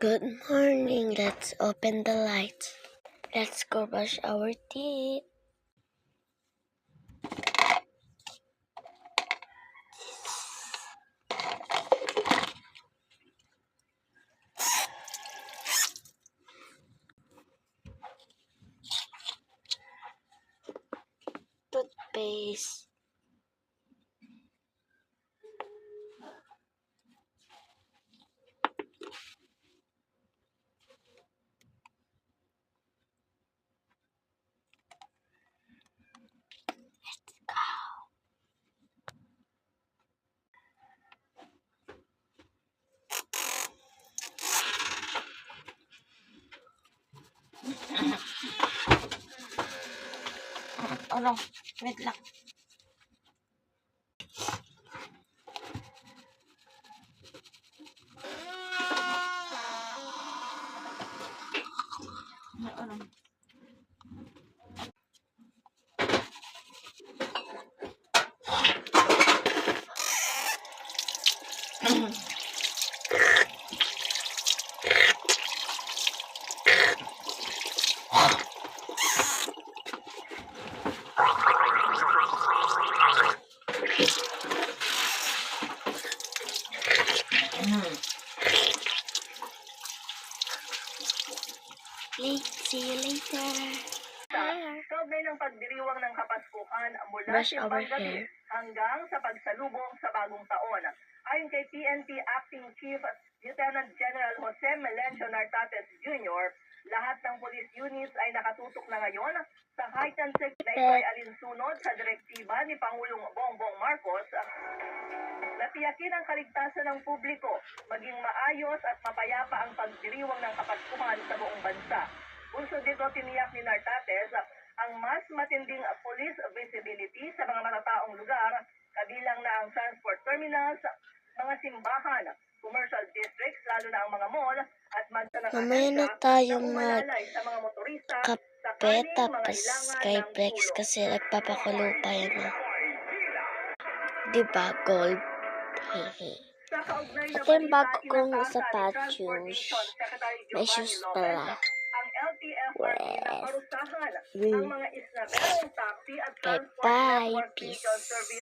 Good morning. Let's open the lights. Let's go brush our teeth. Toothpaste. Ano? Wait lang. Ano? See you later. Kaugnay ng pagdiriwang ng Kapaskuhan mula Brush our simbang gabi hair. hanggang sa pagsalubong sa bagong taon. Ayon kay PNP Acting Chief Lieutenant General Jose Melencio Nartates Jr., lahat ng police units ay nakatutok na ngayon sa heightened security na ito ay alinsunod sa direktiba ni Pangulong Bongbong Marcos na tiyakin ang kaligtasan ng publiko, maging maayos at mapayapa ang pagdiriwang ng Kapaskuhan sa buong bansa. Bunso dito tiniyak ni Nartates ang mas matinding police visibility sa mga matataong lugar, kabilang na ang transport terminals, mga simbahan, commercial districts, lalo na ang mga mall, at Mamaya na tayong sa mga motorista kape tapos Skyflex kasi nagpapakulo pa yan. Diba, gold? Ito yung bago kong sapatos. May shoes pala. ang LTFRB na parusahan Yes. ang mga isnaberong taxi at Okay, transport bye. network Peace. vehicle service